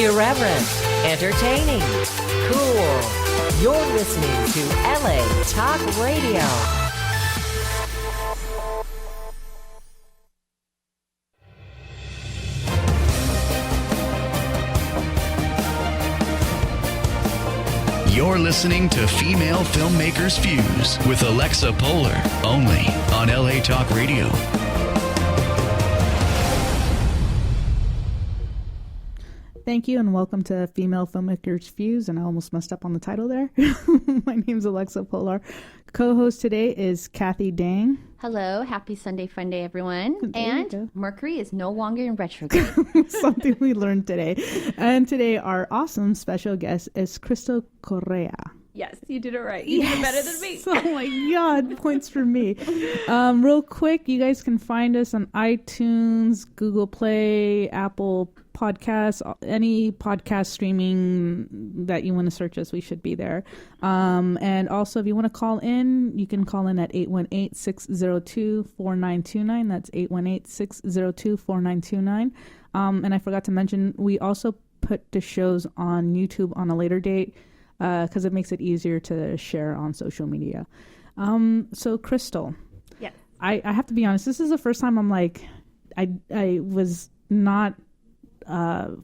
Irreverent, entertaining, cool. You're listening to LA Talk Radio. You're listening to Female Filmmakers Fuse with Alexa Polar, only on LA Talk Radio. Thank you and welcome to Female Filmmakers Fuse, and I almost messed up on the title there. My name's Alexa Polar. Co-host today is Kathy Dang. Hello, happy Sunday fun day, everyone. There And Mercury is no longer in retrograde. Something we learned today. And today our awesome special guest is Crystal Correa. Yes, you did it right. You did it better than me. Oh my God, points for me. Real quick, you guys can find us on iTunes, Google Play, Apple Podcasts, any podcast streaming that you want to search us, we should be there. And also, if you want to call in, you can call in at 818-602-4929. That's 818-602-4929. And I forgot to mention, we also put the shows on YouTube on a later date, because it makes it easier to share on social media. So Krystal, yes. I have to be honest, this is the first time I'm like, I was not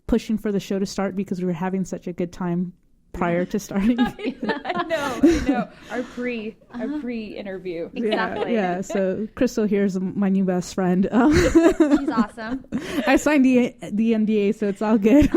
pushing for the show to start because we were having such a good time prior to starting. I know. Our pre-interview. Exactly. Yeah. So Krystal here is my new best friend. She's awesome. I signed the NDA, so it's all good.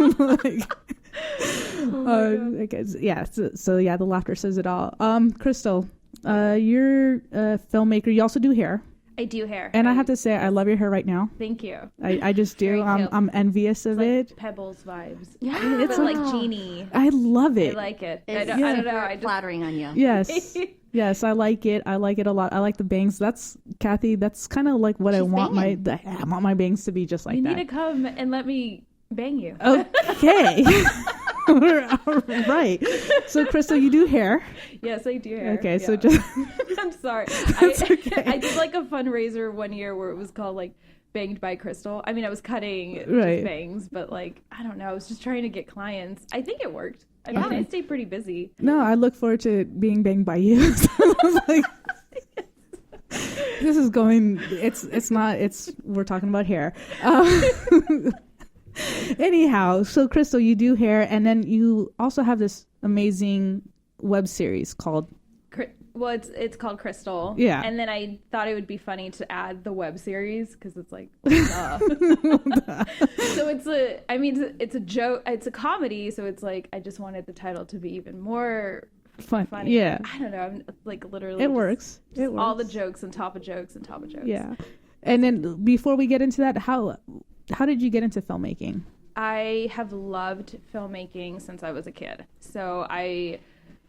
I guess, yeah. So yeah, the laughter says it all. Krystal, you're a filmmaker. You also do hair. I do hair. And I have to say, I love your hair right now. Thank you. I just do. I'm envious of it's it. like Pebbles vibes. Yeah, It's like Genie. I love it. I like it. It's I don't know. I just, flattering on you. Yes. Yes, I like it. I like it a lot. I like the bangs. That's Kathy. That's kind of like what I want I want my bangs to be just like you that. need to come and let me bang you. Okay. All right. So Krystal, you do hair. Yes, I do hair. Okay, yeah. so just I'm sorry. okay. I did like a fundraiser one year where it was called like Banged by Krystal. I mean, I was cutting Right. just bangs, but like I don't know. I was just trying to get clients. I think it worked. I mean, I stay pretty busy. No, I look forward to being banged by you. So I was like, this is going. We're talking about hair. Anyhow, so Krystal, you do hair, and then you also have this amazing web series called. Well, it's called Krystal. Yeah. And then I thought it would be funny to add the web series because it's like, so it's a joke. It's a comedy. So it's like, I just wanted the title to be even more funny. Yeah. I don't know. I'm like literally. It works. It works. All the jokes on top of jokes on top of jokes. Yeah. And then before we get into that, how did you get into filmmaking? I have loved filmmaking since I was a kid. So I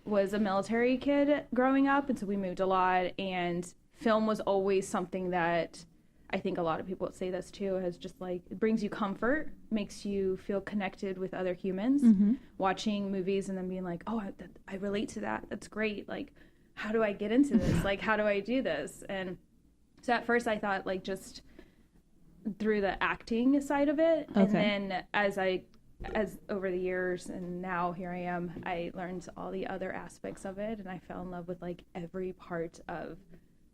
was a military kid growing up, and so we moved a lot, and film was always something that I think a lot of people say this too, has just like, it brings you comfort, makes you feel connected with other humans. Mm-hmm. Watching movies and then being like, oh, I relate to that. That's great. Like, how do I get into this? Like, how do I do this? And so at first I thought like just through the acting side of it. Okay. And then as over the years and now here I am, I learned all the other aspects of it, and I fell in love with like every part of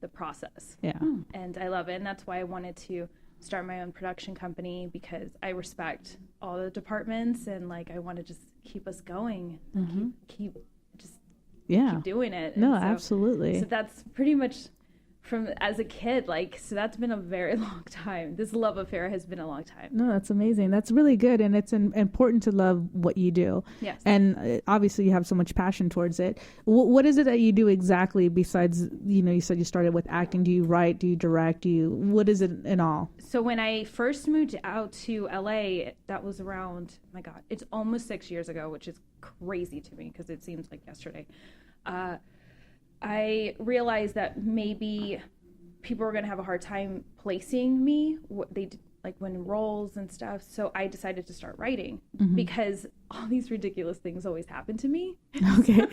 the process. Yeah. And I love it. And that's why I wanted to start my own production company, because I respect all the departments and like I want to just keep us going, Mm-hmm. keep doing it. No, And absolutely. so that's pretty much from as a kid, like, so that's been a very long time. This love affair has been a long time. No, that's amazing. That's really good. And it's important to love what you do. Yes. And obviously you have so much passion towards it. What is it that you do exactly besides, you said you started with acting? Do you write? Do you direct? What is it in all? So when I first moved out to LA, that was around, oh my God, it's almost 6 years ago, which is crazy to me because it seems like yesterday. I realized that maybe people were going to have a hard time placing me, like when roles and stuff. So I decided to start writing because all these ridiculous things always happen to me. Okay.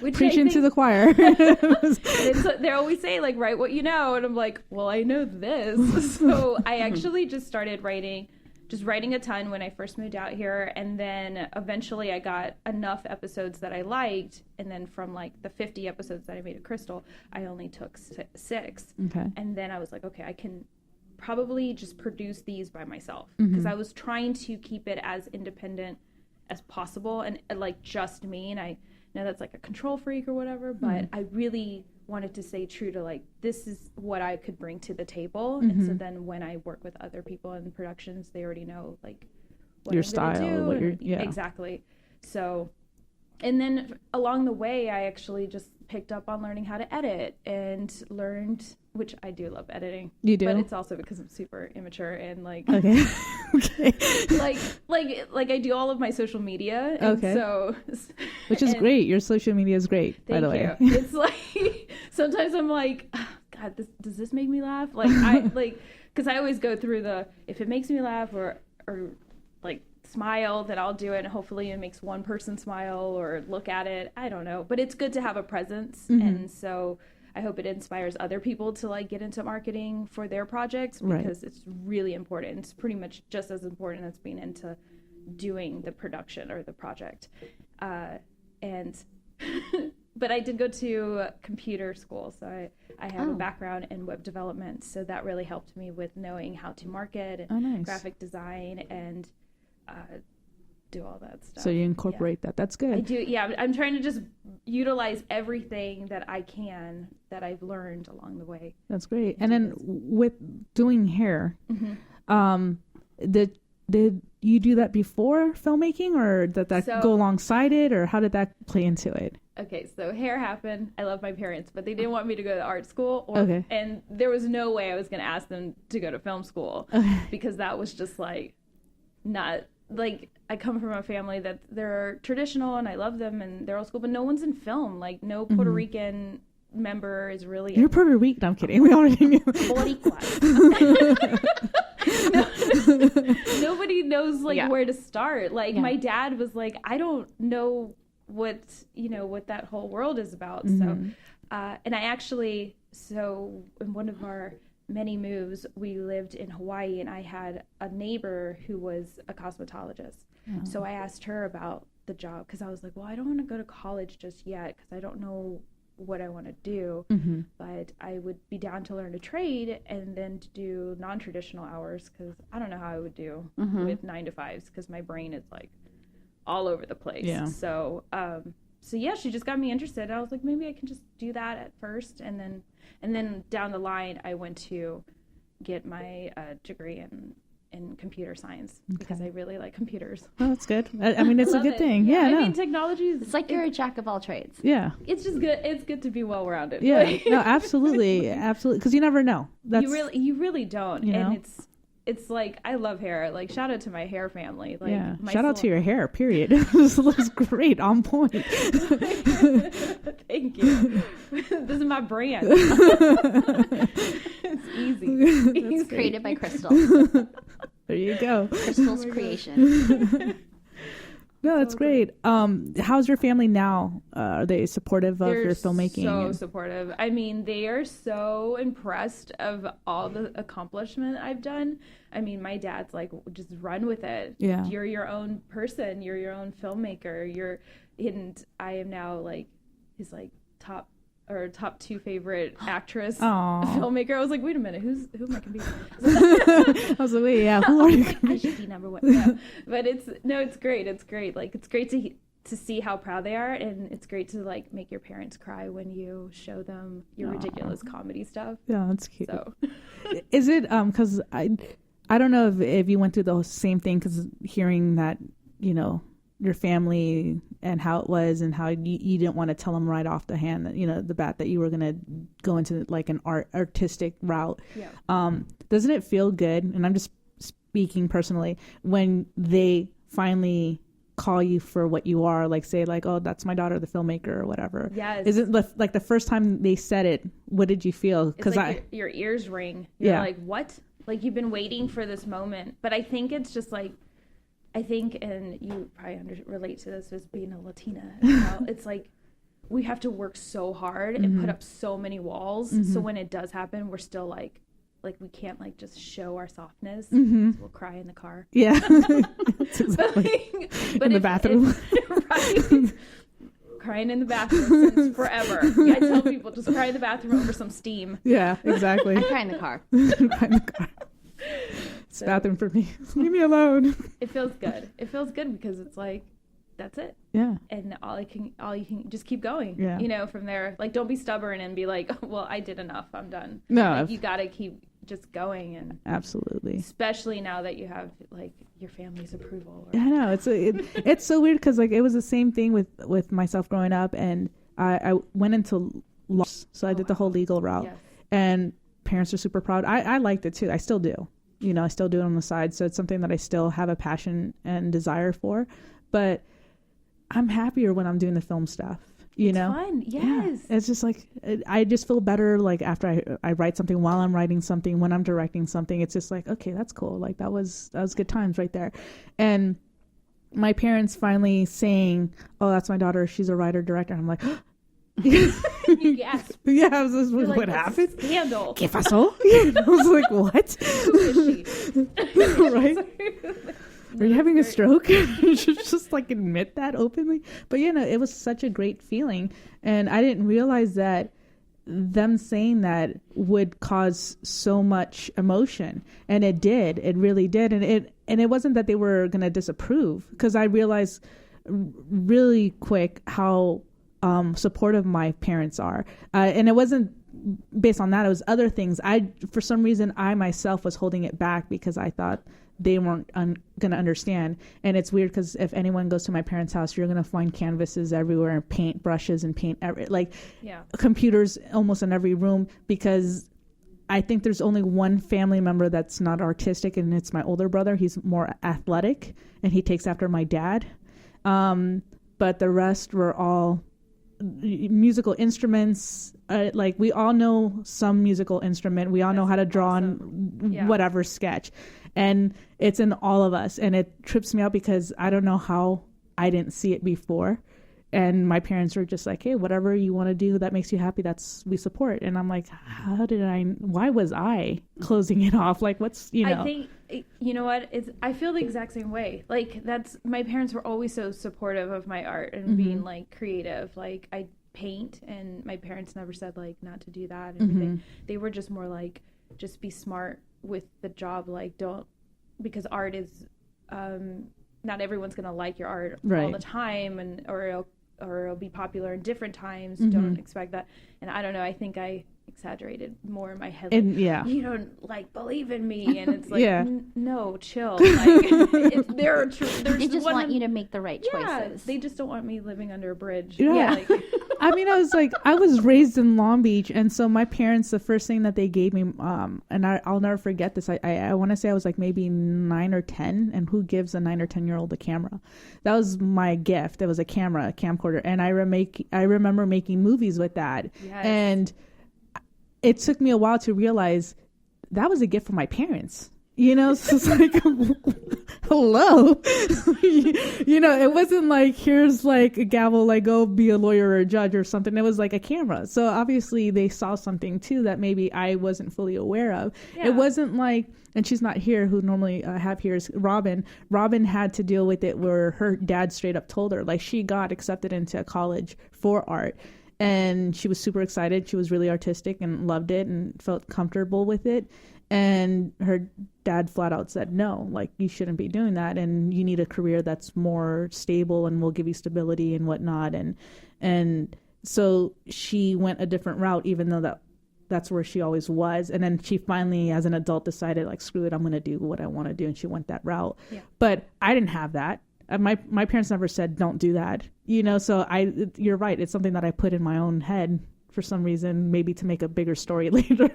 Which Preaching to the choir. They always say, like, write what you know. And I'm like, well, I know this. So I actually just started writing just writing a ton when I first moved out here. And then eventually I got enough episodes that I liked. And then from like the 50 episodes that I made of Krystal, I only took 6. Okay. And then I was like, okay, I can probably just produce these by myself. Because I was trying to keep it as independent as possible and like just me. And I know that's like a control freak or whatever, but I really wanted to stay true to like, this is what I could bring to the table. And so then when I work with other people in productions, they already know like what your I'm gonna style, do. what you're, Exactly. So, and then along the way, I actually just picked up on learning how to edit and learned, which I do love editing. You do? But it's also because I'm super immature and like, Okay. Okay. like I do all of my social media. And Okay. So, Which is great. Your social media is great, by the way. you. It's like, sometimes I'm like, oh, God, does this make me laugh? Like, I like, because I always go through if it makes me laugh or like smile, then I'll do it. And hopefully it makes one person smile or look at it. I don't know. But it's good to have a presence. And so I hope it inspires other people to like get into marketing for their projects because it's really important. It's pretty much just as important as being into doing the production or the project. But I did go to computer school, so I have a background in web development, so that really helped me with knowing how to market and graphic design and do all that stuff. So you incorporate that. That's good. I do, yeah. I'm trying to just utilize everything that I can that I've learned along the way. That's great. And then with doing hair, did you do that before filmmaking, or did that go alongside it, or how did that play into it? Okay, so hair happened. I love my parents, but they didn't want me to go to art school. And there was no way I was going to ask them to go to film school because that was just like not like, I come from a family that they're traditional and I love them and they're old school, but no one's in film. Like no Puerto Rican member is really. You're Puerto Rican. I'm kidding. We already knew. Nobody knows like where to start. Like my dad was like, I don't know what that whole world is about. So, and I actually, in one of our many moves, we lived in Hawaii and I had a neighbor who was a cosmetologist. So I asked her about the job because I was like, well, I don't want to go to college just yet because I don't know what I want to do, but I would be down to learn a trade and then to do non-traditional hours because I don't know how I would do with 9 to 5s because my brain is like all over the place. Yeah. So yeah, she just got me interested. I was like, maybe I can just do that at first, and then down the line, I went to get my degree in computer science because I really like computers. Oh, that's good. I mean, it's a good thing. Yeah, I mean, technology is... It's like you're a jack of all trades. Yeah. It's just good. It's good to be well-rounded. Yeah. No, absolutely. Absolutely. Because you never know. You really don't. You know? And it's like, I love hair. Like, shout out to my hair family. Like, yeah. Shout out to your hair, period. This looks great. On point. Thank you. This is my brand. It's easy. It's created by Krystal. There you go. Krystal's creation. No, that's great. How's your family now? Are they supportive of your filmmaking? So supportive. I mean, they are so impressed of all the accomplishment I've done. I mean, my dad's like, just run with it. Yeah. You're your own person. You're your own filmmaker. And I am now like his like top 2 favorite actress filmmaker. I was like, wait a minute, who am I competing with? I was like, wait, yeah, who are you? I should be number 1. Yeah. But it's great. It's great. Like, it's great to see how proud they are, and it's great to like make your parents cry when you show them your ridiculous comedy stuff. Yeah, that's cute. So, is it because I don't know if you went through the same thing, because hearing that your family and how it was and how you didn't want to tell them right off the hand the bat that you were going to go into like an artistic route. Yeah. Doesn't it feel good, and I'm just speaking personally, when they finally call you for what you are, like say like, oh, that's my daughter, the filmmaker, or whatever? Yes. Is it like the first time they said it, what did you feel? Because like your ears ring. You're like, what? Like, you've been waiting for this moment. But I think it's just like, and you probably relate to this as being a Latina, it's like we have to work so hard and put up so many walls. So when it does happen, we're still like, like we can't like just show our softness. Mm-hmm. So we'll cry in the car. Yeah. That's exactly. But In the bathroom. Right. Crying in the bathroom since forever. Yeah, I tell people just cry in the bathroom over some steam. Yeah, exactly. I cry in the car. Cry in the car. It's bathroom for me. Leave me alone. It feels good. It feels good because it's like, that's it. Yeah. And all you can just keep going. Yeah. You know, from there. Like, don't be stubborn and be like, oh, well, I did enough. I'm done. No. Like, you got to keep just going. And Absolutely. especially now that you have like your family's approval. I know it's so weird because like it was the same thing with myself growing up, and I went into law, so I did the whole legal route. Yes. And parents are super proud. I liked it too. I still do. You know, I still do it on the side, so it's something that I still have a passion and desire for. But I'm happier when I'm doing the film stuff. You know, fun. Yes. Yeah. It's just like I just feel better like after I write something, while I'm writing something, when I'm directing something. It's just like, okay, that's cool. Like that was good times right there. And my parents finally saying, "Oh, that's my daughter. She's a writer director." And I'm like, You gasp. yeah, I was just You're what like, happened? Scandal. ¿Qué pasó? I was like, what? Who is she? Right? Are you having a stroke? You should just like admit that openly. But you know, it was such a great feeling, and I didn't realize that them saying that would cause so much emotion, and it did. It really did, and it wasn't that they were gonna disapprove, because I realized really quick how supportive my parents are, and it wasn't based on that. It was other things. For some reason, I myself was holding it back because I thought they weren't going to understand. And it's weird because if anyone goes to my parents' house, you're going to find canvases everywhere and paint brushes and paint computers almost in every room, because I think there's only one family member that's not artistic, and it's my older brother. He's more athletic and he takes after my dad. But the rest were all musical instruments. Like we all know some musical instrument. We all know how to draw on whatever sketch. And it's in all of us. And it trips me out because I don't know how I didn't see it before. And my parents were just like, hey, whatever you want to do that makes you happy, we support. And I'm like, why was I closing it off? Like, what's, you know? I think, you know what, I feel the exact same way. Like, my parents were always so supportive of my art and being like creative. Like, I paint, and my parents never said like not to do that and everything. They were just more like, just be smart with the job. Like, don't, because art is, not everyone's going to like your art all the time, and or it'll be popular in different times. Don't expect that. And I don't know, I think I exaggerated more in my head. Like, you don't like believe in me, and it's like, no, chill. Like, they just want you to make the right choices. They just don't want me living under a bridge. Yeah. Like, I mean, I was raised in Long Beach, and so my parents, the first thing that they gave me, and I'll never forget this. I want to say I was like maybe 9 or 10, and who gives a 9 or 10-year-old a camera? That was my gift. It was a camcorder, and I remember making movies with that. Yes. And it took me a while to realize that was a gift from my parents. You know, so it's like, hello. You know, it wasn't like, here's like a gavel, like go be a lawyer or a judge or something. It was like a camera. So obviously they saw something too that maybe I wasn't fully aware of. Yeah. It wasn't like, and she's not here, who normally I have here is Robin. Robin had to deal with it where her dad straight up told her, like, she got accepted into a college for art. And she was super excited. She was really artistic and loved it and felt comfortable with it. And her dad flat out said, no, like, you shouldn't be doing that. And you need a career that's more stable and will give you stability and whatnot. And so she went a different route, even though that's where she always was. And then she finally, as an adult, decided, like, screw it, I'm going to do what I want to do. And she went that route. Yeah. But I didn't have that. My parents never said, don't do that, you know, so you're right. It's something that I put in my own head for some reason, maybe to make a bigger story later.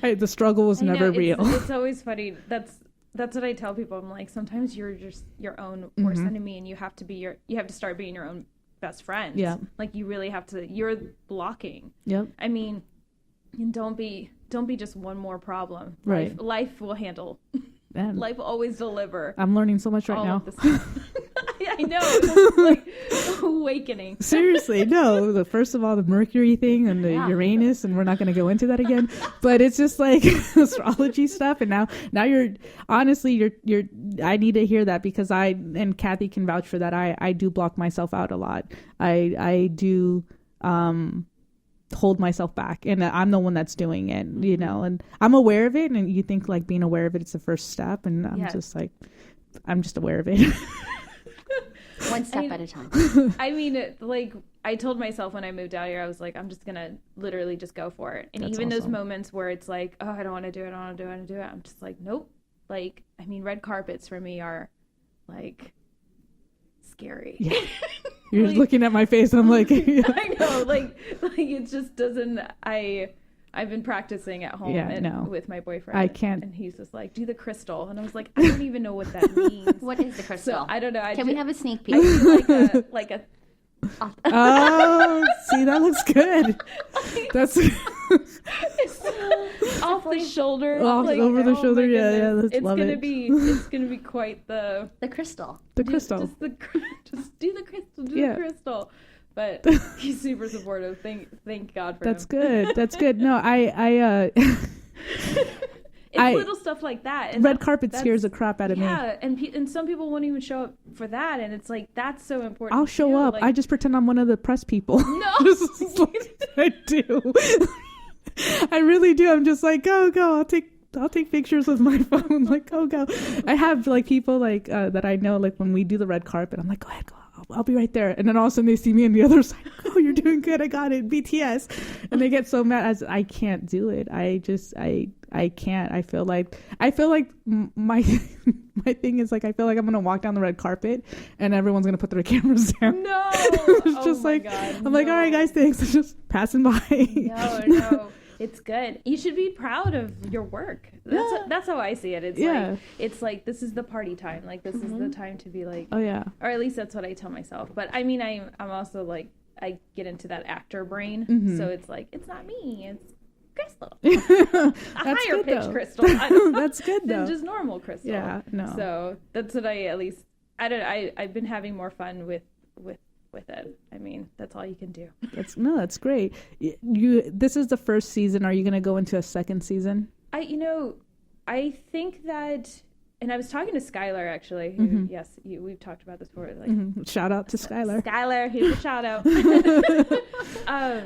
Like, the struggle was never real. It's always funny. That's what I tell people. I'm like, sometimes you're just your own worst enemy, and you have to start being your own best friend. Yeah. Like, you really have to, you're blocking. Yep. I mean, and don't be just one more problem. Right. Life will handle. Man. Life will always deliver. I'm learning so much right now. Yeah. I know. It's like awakening. Seriously, no. First of all, the Mercury thing and the Uranus, and we're not going to go into that again. But it's just like astrology stuff. And now you're honestly, I need to hear that, because and Kathy can vouch for that. I do block myself out a lot. I do hold myself back, and I'm the one that's doing it, you know, and I'm aware of it. And you think like being aware of it's the first step, and I'm just aware of it. One step at a time. I mean, like I told myself when I moved out here, I was like, I'm just gonna literally just go for it. And even those moments where it's like, oh, I don't want to do it, I'm just like, nope. Like, I mean, red carpets for me are like scary. Yeah. You're like, looking at my face. I'm like, I know, like it just doesn't. I've been practicing at home with my boyfriend. I can't. And he's just like, do the Krystal. And I was like, I don't even know what that means. What is the Krystal? So, I don't know. Can we have a sneak peek? Like a oh, see, that looks good. That's off the shoulder, over the shoulder. Yeah. It's gonna be quite the Krystal. The Krystal. Just do the Krystal. Do the Krystal. But he's super supportive. Thank God for That's him. good. That's good. No, it's little stuff like that. And red carpet scares the crap out of me. Yeah, and some people won't even show up for that, and it's like that's so important. I'll show up. Like, I just pretend I'm one of the press people. No, I do. I really do. I'm just like, go. I'll take pictures with my phone. Like, go. I have like people like that I know. Like when we do the red carpet, I'm like, go ahead, go. I'll be right there. And then all of a sudden they see me on the other side. Oh, you're doing good. I got it. BTS. And they get so mad as I can't do it. I can't. I feel like my thing is like, I feel like I'm going to walk down the red carpet and everyone's going to put their cameras down. No. It's just my like, God, I'm like, all right, guys, thanks. I'm just passing by. No. It's good. You should be proud of your work. That's how I see it. It's like this is the party time. Like this is the time to be like, oh yeah. Or at least that's what I tell myself. But I mean, I'm also like, I get into that actor brain. So it's like, it's not me. It's Krystal. A higher pitched Krystal. That's good though. Than just normal Krystal. Yeah. No. So that's what I've been having more fun with it. I mean, that's all you can do. That's great. This is the first season. Are you going to go into a second season? I think that, and I was talking to Skylar actually. Who, yes, we've talked about this before. Like, shout out to Skylar. Skylar, here's a shout out.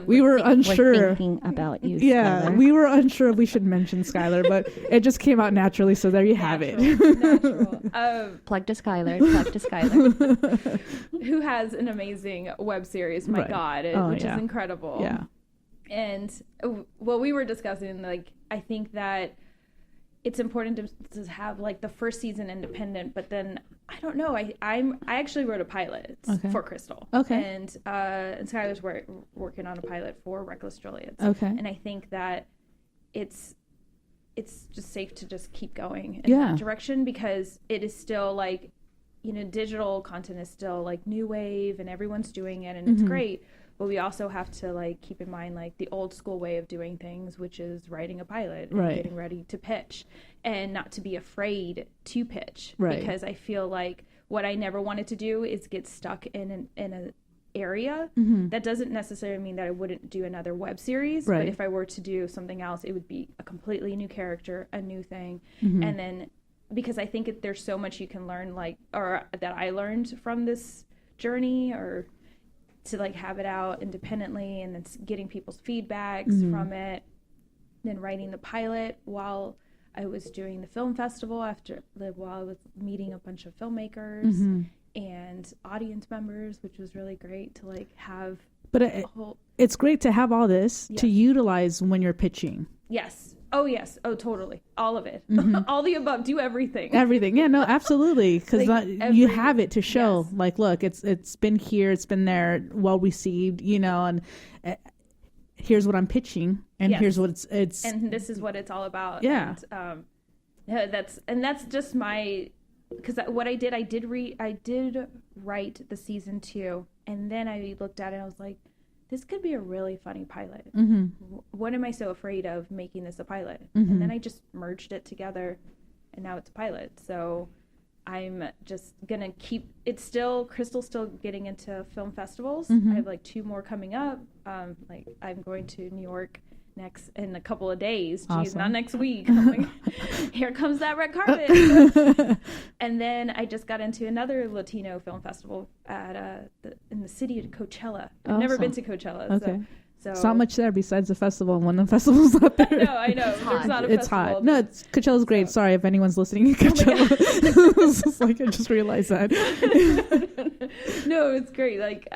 We were unsure. We're thinking about you. Yeah, Skylar. we were unsure if we should mention Skylar, but it just came out naturally. So there you have it. Natural. Plug to Skylar. Who has an amazing web series. My God, which is incredible. Yeah. And what we were discussing, like, I think that it's important to have like the first season independent, but then I don't know. I actually wrote a pilot for Krystal. Okay. And Skylar's working on a pilot for Reckless Juliets. Okay. And I think that it's just safe to just keep going in that direction, because it is still like, digital content is still like new wave and everyone's doing it and it's great. But we also have to like keep in mind like the old school way of doing things, which is writing a pilot and getting ready to pitch, and not to be afraid to pitch. Right. Because I feel like what I never wanted to do is get stuck in an area. That doesn't necessarily mean that I wouldn't do another web series. Right. But if I were to do something else, it would be a completely new character, a new thing. And then because I think there's so much you can learn, like, or that I learned from this journey, or to like have it out independently and then getting people's feedbacks from it, then writing the pilot while I was doing the film festival, while I was meeting a bunch of filmmakers and audience members, which was really great to like have. But it's great to have all this to utilize when you're pitching. Yes. Oh, yes. Oh, totally. All of it. All the above. Do everything. Everything. Yeah, no, absolutely. Because like you have it to show. Yes. Like, look, it's been here. It's been there. Well received, and here's what I'm pitching. And here's what it's. And this is what it's all about. Yeah. And, that's just my. Because what I did write the season 2. And then I looked at it and I was like, this could be a really funny pilot. What am I so afraid of making this a pilot? And then I just merged it together, and now it's a pilot. So I'm just gonna keep Krystal's still getting into film festivals. Mm-hmm. I have like 2 more coming up. Like I'm going to New York next in a couple of days. Geez, Awesome. not next week. I'm like, here comes that red carpet. And then I just got into another Latino film festival at in the city of Coachella. I've never been to Coachella. Okay. So It's not much there besides the festival. When the festival's not there, I know. There's not a it's festival. hot. No, Coachella's great. So. Sorry if anyone's listening in Coachella. It's just like I just realized that. No, it's great. Like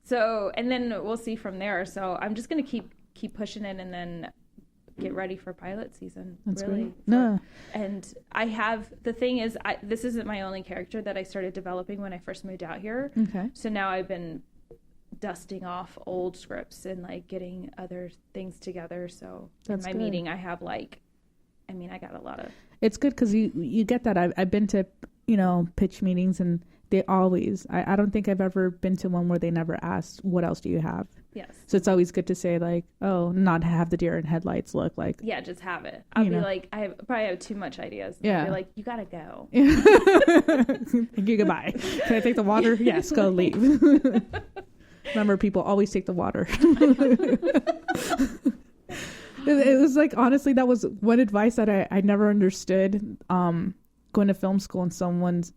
so, and then we'll see from there. So I'm just gonna keep pushing it, and then get ready for pilot season. That's really. great. No. And the thing is, this isn't my only character that I started developing when I first moved out here. Okay. So now I've been dusting off old scripts and like getting other things together. So That's in my good. meeting, I have I got a lot of. It's good because you get that. I've been to pitch meetings, and they always. I don't think I've ever been to one where they never asked, "What else do you have?" Yes. So it's always good to say like, "Oh, not have the deer in headlights look like." Yeah, just have it. I'll be know. like, probably have too much ideas. Yeah. I'll be like, you gotta go. Thank you. Goodbye. Can I take the water? Yes. Go leave. Remember, people always take the water. It was like, honestly, that was one advice that I never understood. Going to film school, and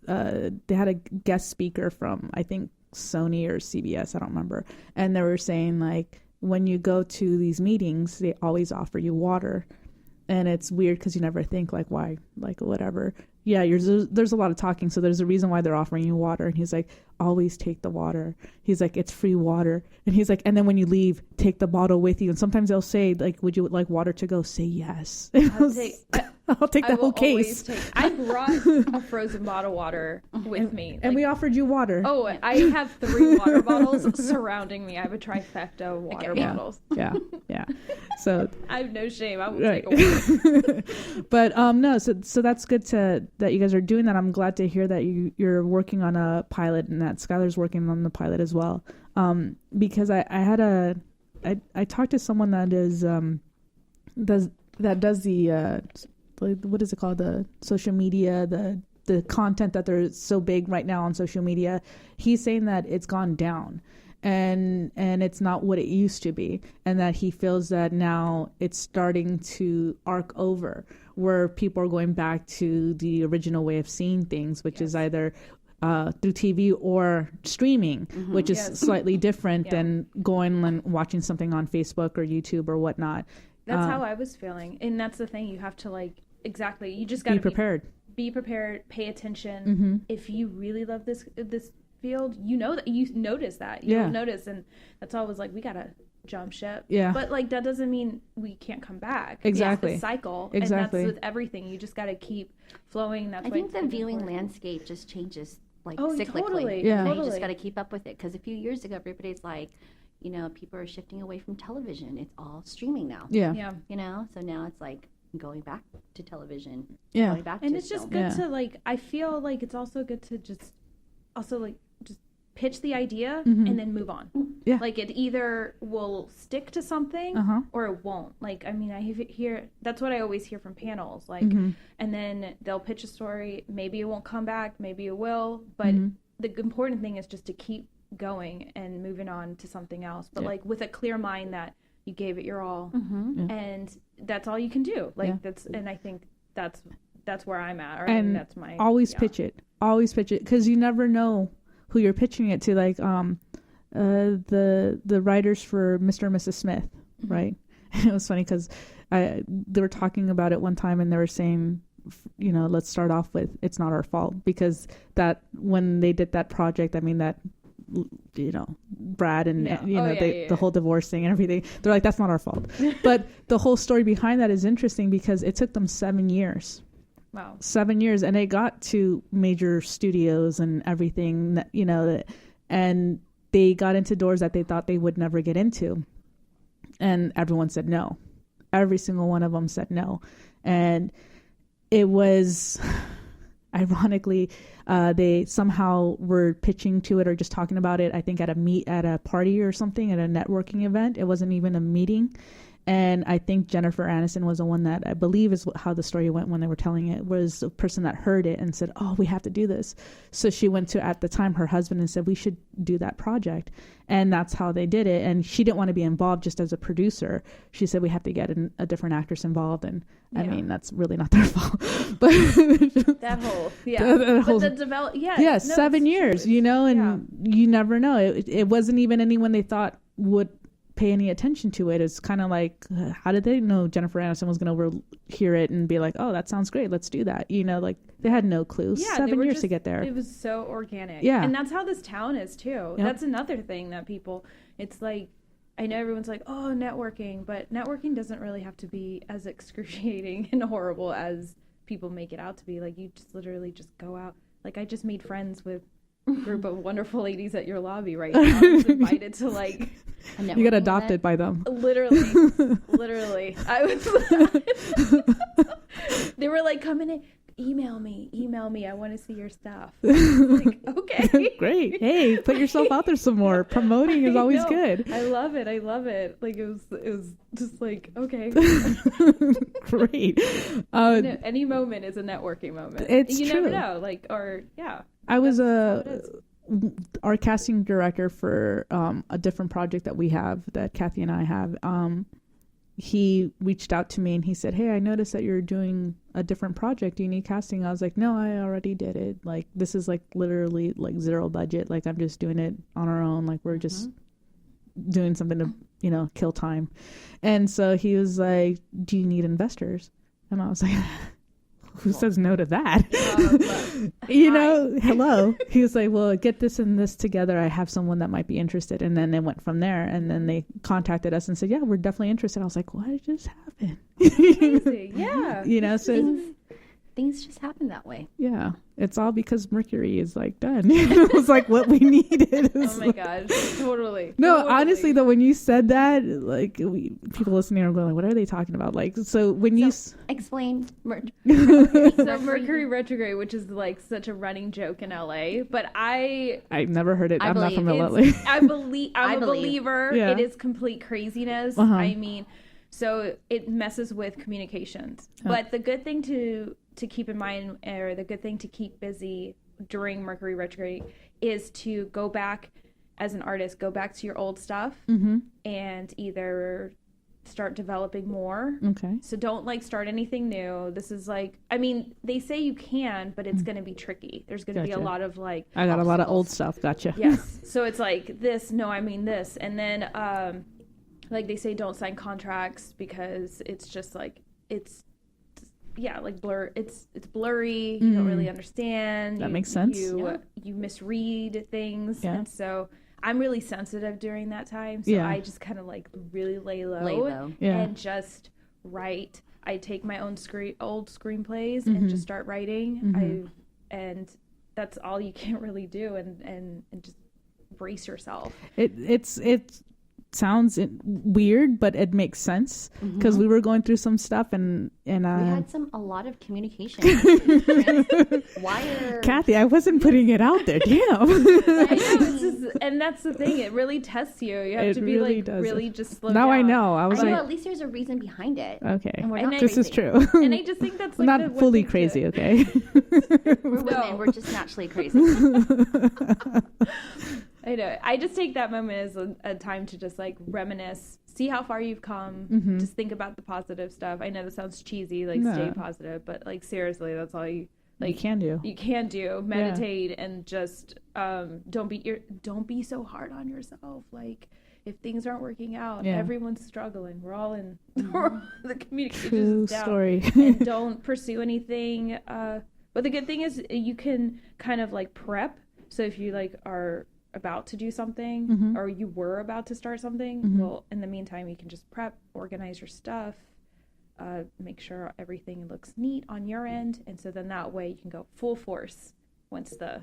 they had a guest speaker from, I think, Sony or CBS, I don't remember. And they were saying, like, when you go to these meetings, they always offer you water. And it's weird because you never think, like, why, like, whatever. Yeah, there's a lot of talking, so there's a reason why they're offering you water. And he's like, always take the water. He's like, it's free water. And he's like, and then when you leave, take the bottle with you. And sometimes they'll say, like, would you like water to go? Say yes. I'll take the whole case. I brought a frozen bottle of water with me. And we offered you water. Oh, I have 3 water bottles surrounding me. I have a trifecta of water bottles. Yeah. So I have no shame. I will right. take a water. But no, so that's good that you guys are doing that. I'm glad to hear that you're working on a pilot, and that Skylar's working on the pilot as well. Because I talked to someone that does the what is it called, the social media, the content that they're so big right now on social media. He's saying that it's gone down. And it's not what it used to be, and that he feels that now it's starting to arc over, where people are going back to the original way of seeing things, which is either through TV or streaming, which is slightly different than going and watching something on Facebook or YouTube or whatnot. That's how I was feeling, and that's the thing. You have to you just got to be prepared. Be prepared. Pay attention. If you really love this field, you notice that you'll notice, and that's always like, we gotta jump ship, but that doesn't mean we can't come back. Exactly. It's the cycle, Exactly. and that's with everything. You just gotta keep flowing. That's I think the viewing landscape just changes cyclically. Totally. Yeah. You just got to keep up with it, because a few years ago everybody's like, people are shifting away from television. It's all streaming now. Yeah. So now it's like going back to television. Yeah. Going back And to it's just film. good to I feel like it's also good to just pitch the idea and then move on. Yeah. It either will stick to something or it won't. I hear that's what I always hear from panels. And then they'll pitch a story. Maybe it won't come back. Maybe it will. But the important thing is just to keep going and moving on to something else. But with a clear mind that you gave it your all, and that's all you can do. And I think that's where I'm at. Or And that's my pitch it. Always pitch it, because you never know who you're pitching it to. The writers for Mr. and Mrs. Smith, right? It was funny because they were talking about it one time, and they were saying, let's start off with, it's not our fault, because that when they did that project, Brad and the whole divorce thing and everything, they're like, that's not our fault. But the whole story behind that is interesting, because it took them 7 years. Wow. 7 years, and it got to major studios and everything, and they got into doors that they thought they would never get into, and everyone said no. Every single one of them said no. And it was, ironically, they somehow were pitching to it or just talking about it, I think at a party or something, at a networking event. It wasn't even a meeting. And I think Jennifer Aniston was the one that, I believe is how the story went when they were telling it, was the person that heard it and said, oh, we have to do this. So she went to, at the time, her husband and said, we should do that project. And that's how they did it. And she didn't want to be involved just as a producer. She said, we have to get a different actress involved. And I mean, that's really not their fault. But that whole, but the develop, no, 7 years, true. you know, and you never know. It wasn't even anyone they thought would pay any attention to it. It's kind of like, how did they know Jennifer Aniston was going to overhear it and be like, oh, that sounds great, let's do that, you know? Like, they had no clue. 7 years to get there. It was so organic. And that's how this town is too. That's another thing that people, it's like, I know everyone's like, oh, networking, but networking doesn't really have to be as excruciating and horrible as people make it out to be. Like, you just literally just go out. Like, I just made friends with a group of wonderful ladies at your lobby right now. I was invited to, like, you got adopted by them. Literally. I was they were like, come in and email me. I want to see your stuff. Like, okay. Great. Hey, put yourself out there some more. Promoting is always good. I love it. Like, it was just like, okay. Great. Any moment is a networking moment. It's you true. never know. Like, or I was our casting director for a different project that we have, that Kathy and I have. He reached out to me and he said, hey, I noticed that you're doing a different project. Do you need casting? I was like, no, I already did it. Like, this is like literally like zero budget. Like, I'm just doing it on our own. Like, we're just doing something to, you know, kill time. And so he was like, do you need investors? And I was like, who says no to that? You know, hello. He was like, well, get this and this together. I have someone that might be interested. And then it went from there. And then they contacted us and said, yeah, we're definitely interested. I was like, what just happened? Amazing. Yeah. You know, so things just happen that way. Yeah. It's all because Mercury is like done. It was like what we needed. Oh my gosh. Totally. No, totally. Honestly though, when you said that, like people listening are going like, what are they talking about? Like, so when you explain so Mercury retrograde, which is like such a running joke in LA, but I've never heard it. I'm not from LA. I'm a believer. Yeah. It is complete craziness. Uh-huh. I mean, so it messes with communications. Oh. But the good thing to keep in mind, or the good thing to keep busy during Mercury retrograde, is to go back as an artist, go back to your old stuff and either start developing more. Okay. So don't like start anything new. This is like, I mean, they say you can, but it's going to be tricky. There's going to be a lot of like, I got a lot of old stuff. Gotcha. Yes. So it's like this, no, I mean this. And then, like they say, don't sign contracts because it's just like, like blur. It's blurry. You don't really understand. That makes sense. You misread things. Yeah. And so I'm really sensitive during that time. So I just kind of like really lay low. And just write. I take my own old screenplays and just start writing. And that's all you can really do. And just brace yourself. It's sounds weird, but it makes sense because we were going through some stuff and we had a lot of communication. Wire. Kathy, I wasn't putting it out there. Damn. I know, and that's the thing. It really tests you. You have to be really like really just slow now down. I know. I was like, at least there's a reason behind it. Okay. And we're not this is true. And I just think that's like not fully crazy. Okay. We're women. We're just naturally crazy. I know. I just take that moment as a time to just like reminisce, see how far you've come, just think about the positive stuff. I know that sounds cheesy, like stay positive, but like seriously, that's all you can do. You can do. Meditate and just don't be so hard on yourself. Like if things aren't working out, everyone's struggling. We're all in the communication is down. Story. And don't pursue anything. But the good thing is you can kind of like prep. So if you like are about to do something or you were about to start something, well, in the meantime, you can just prep, organize your stuff, make sure everything looks neat on your end. And so then that way you can go full force once the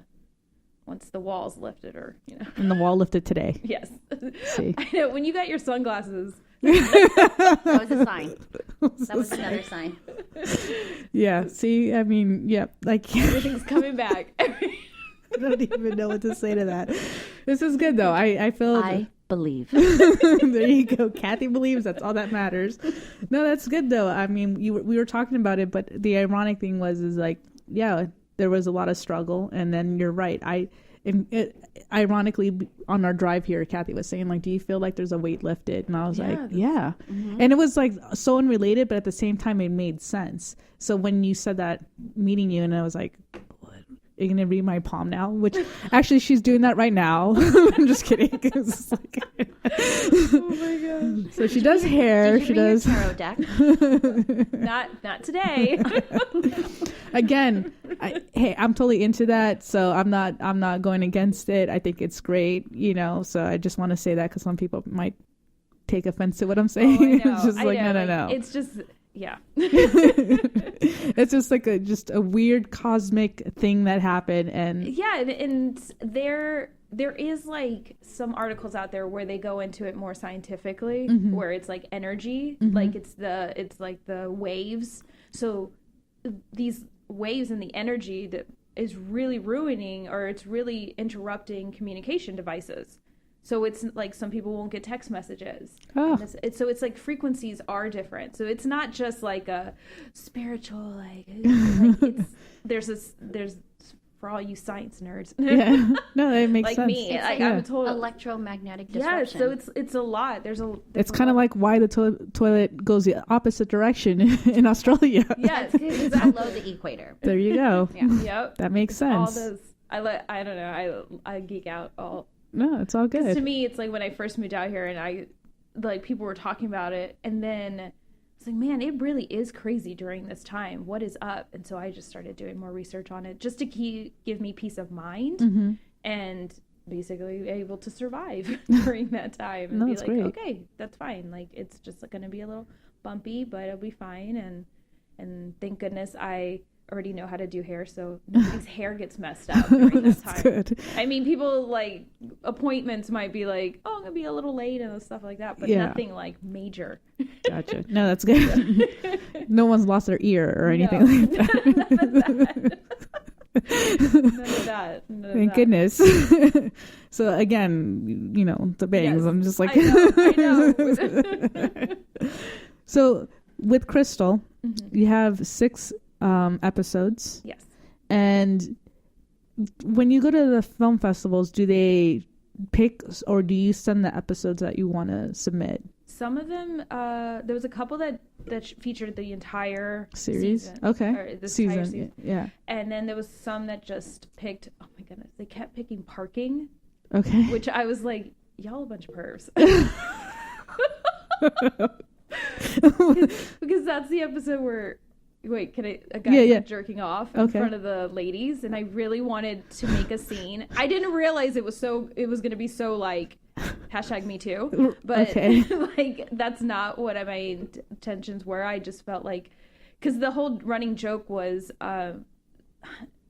wall's lifted, or, you know. And the wall lifted today. Yes. See. I know, when you got your sunglasses. That was a sign. That was another sign. Yeah. See, I mean, like everything's coming back. I don't even know what to say to that. This is good though. I feel believe. There you go. Kathy believes. That's all that matters. No, that's good though. I mean, we were talking about it, but the ironic thing is like, yeah, there was a lot of struggle, and then you're right. Ironically, on our drive here, Kathy was saying, like, do you feel like there's a weight lifted? And I was like, yeah. Mm-hmm. And it was like so unrelated, but at the same time, it made sense. So when you said that, meeting you, and I was like, what? Are you going to read my palm now? Which actually, she's doing that right now. I'm just kidding. It's like, oh my gosh. So she does hair. She does. Tarot deck? Not today. Again, hey, I'm totally into that, so I'm not going against it. I think it's great, so I just want to say that because some people might take offense to what I'm saying. Oh, I know. It's just like, no. It's just, yeah. It's just like a weird cosmic thing that happened, and yeah, and there is like some articles out there where they go into it more scientifically, mm-hmm. where it's like energy, mm-hmm. like it's like the waves. So these waves and the energy that is really ruining, or it's really interrupting communication devices. So it's like some people won't get text messages. Oh. So it's like frequencies are different. So it's not just like a spiritual, like there's for all you science nerds. Yeah. No, that makes like sense. Me, it's like I'm a total electromagnetic disruption. Yeah, so it's a lot. It's kind of like why the toilet goes the opposite direction in Australia. Yes, it's below the equator. There you go. Yeah. Yep. That makes sense. All those I don't know. I geek out all. No, it's all good. To me, it's like when I first moved out here, and I like people were talking about it, and then it's like, man, it really is crazy during this time. What is up? And so I just started doing more research on it, just to give me peace of mind, mm-hmm. and basically able to survive during that time and be like, great. Okay, that's fine. Like it's just going to be a little bumpy, but it'll be fine. And thank goodness I already know how to do hair, so nobody's hair gets messed up during this time. Good. I mean, people like appointments might be like, oh, I'm gonna be a little late and stuff like that, but nothing like major. Gotcha. No, that's good. No one's lost their ear or anything like that. None of that. Thank goodness. So again, the bangs. Yes, I'm just like, I know. So with Krystal, mm-hmm. you have 6 episodes. Yes. And when you go to the film festivals, do they pick, or do you send the episodes that you want to submit? Some of them, there was a couple that featured the entire series. Season, okay. Or this season. Entire season. Yeah. And then there was some that just picked, oh my goodness, they kept picking parking. Okay. Which I was like, y'all a bunch of pervs. because that's the episode where a guy jerking off in front of the ladies, and I really wanted to make a scene. I didn't realize it was going to be so like #MeToo, but like that's not what my intentions were. I just felt like, because the whole running joke was,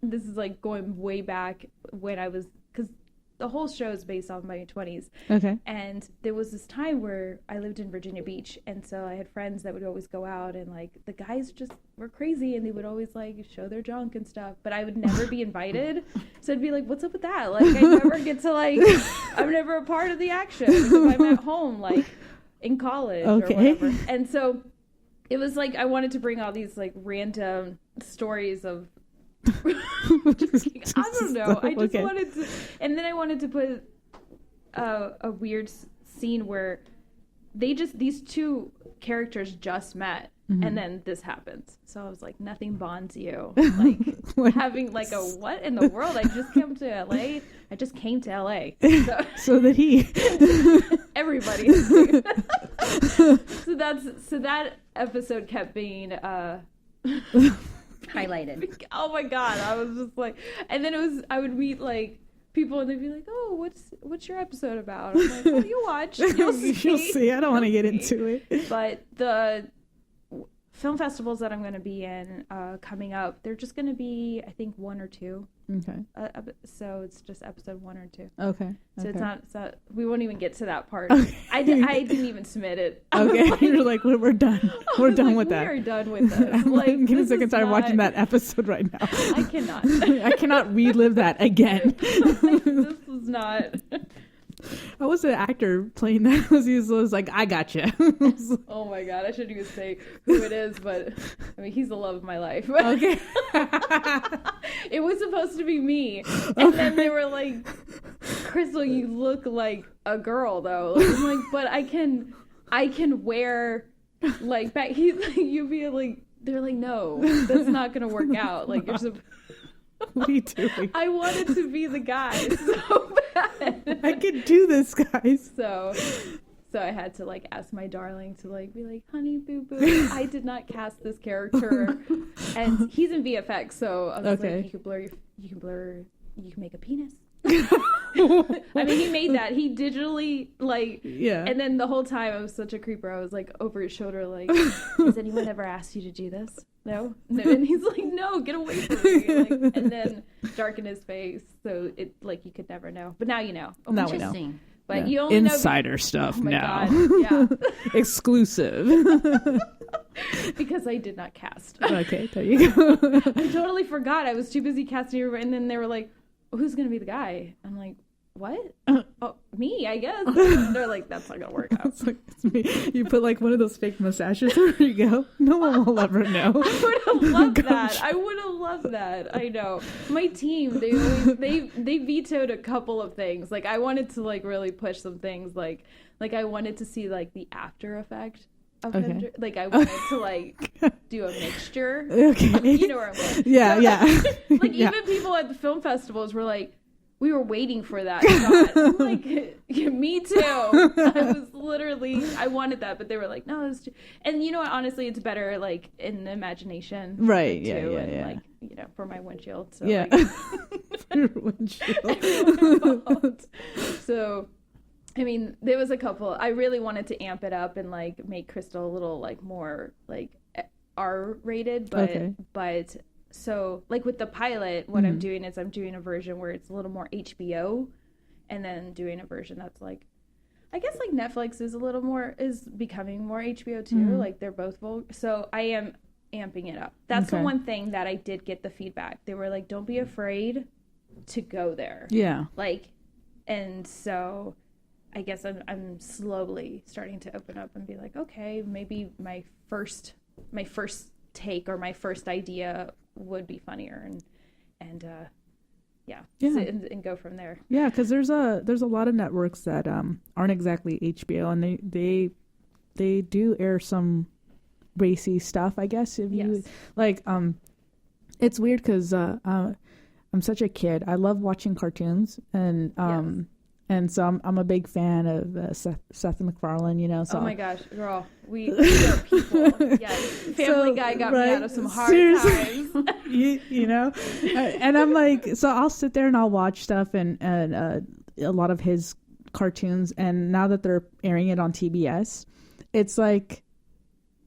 this is like going way back when I was, because the whole show is based on my 20s. Okay. And there was this time where I lived in Virginia Beach, and so I had friends that would always go out, and like the guys just were crazy, and they would always like show their junk and stuff, but I would never be invited. So I'd be like, what's up with that? Like I never get to like, I'm never a part of the action because I'm at home like in college or whatever. And so it was like I wanted to bring all these like random stories of I don't know. I just wanted to, and then I wanted to put a weird scene where these two characters just met, mm-hmm. and then this happens. So I was like, nothing bonds you. Like having like a what in the world? I just came to LA. I just came to LA. So that he everybody. So that episode kept being highlighted. Oh my god, I was just like, and then I would meet like people, and they'd be like, oh, what's your episode about? I'm like, well, you watch, you'll see. I don't want to get into it, but the film festivals that I'm going to be in coming up, they're just going to be, I think, 1 or 2. Okay. So it's just episode 1 or 2. Okay. So it's not. So we won't even get to that part. Okay. I didn't even submit it. Okay. You're like, we're done. We're done with that. We're done with this. I'm like, getting sick and tired watching that episode right now. I cannot. I cannot relive that again. This is not. I was an actor playing that. He was like, I got you. Oh my God, I shouldn't even say who it is, but I mean, he's the love of my life. Okay. It was supposed to be me. And then they were like, Krystal, you look like a girl though. Like, I'm like, but I can wear like back. He's like, you'd be like, they're like, no, that's not going to work out. Like, you're what are you doing? I wanted to be the guy so bad. I can do this, guys. So I had to like ask my darling to like be like, honey, boo boo, I did not cast this character, and he's in VFX, so I was like, you can make a penis. I mean, he made that. He digitally like, yeah. And then the whole time I was such a creeper. I was like over his shoulder, like, has anyone ever asked you to do this? No. And he's like, no, get away from me. Like, and then darken his face, so it like you could never know. But now you know. Oh, now we know. Interesting. But you only insider know stuff oh my now. God. Yeah. Exclusive. Because I did not cast. Okay, there you go. I totally forgot. I was too busy casting everybody, and then they were like, who's gonna be the guy? I'm like, what? Oh, me, I guess. And they're like, that's not gonna work out. It's like, it's me. You put like one of those fake mustaches. There you go. No one will ever know. I would have loved that. I would have loved that. I know. My team, they vetoed a couple of things. Like I wanted to like really push some things. Like I wanted to see like the after effect of him. Like I wanted to like do a mixture. Okay. You know where I'm going. Yeah, yeah. Like even people at the film festivals were like, we were waiting for that shot. I'm like, me too. I was literally, I wanted that, but they were like, no, it's too... And you know what? Honestly, it's better like in the imagination. Right. Too, Yeah. and, Yeah. like, you know, for my windshield. So, Yeah. like, Your windshield. So, I mean, there was a couple. I really wanted to amp it up and like make Krystal a little like more like R-rated, but. So, like with the pilot, what I'm doing is I'm doing a version where it's a little more HBO, and then doing a version that's like, I guess like Netflix is becoming more HBO too. Like they're both so I am amping it up. That's the one thing that I did get the feedback. They were like, don't be afraid to go there. Yeah. Like, and so I guess I'm slowly starting to open up and be like, okay, maybe my first take or my first idea would be funnier and and go from there. Yeah, because there's a lot of networks that aren't exactly HBO, and they do air some racy stuff, I guess. If you like, it's weird because I'm such a kid. I love watching cartoons, and so I'm a big fan of Seth MacFarlane, you know. So. Oh my gosh, girl, we are people. Yes, Family Guy got me out of some hard times. you know, and I'm like, so I'll sit there and I'll watch stuff and a lot of his cartoons, and now that they're airing it on TBS, it's like,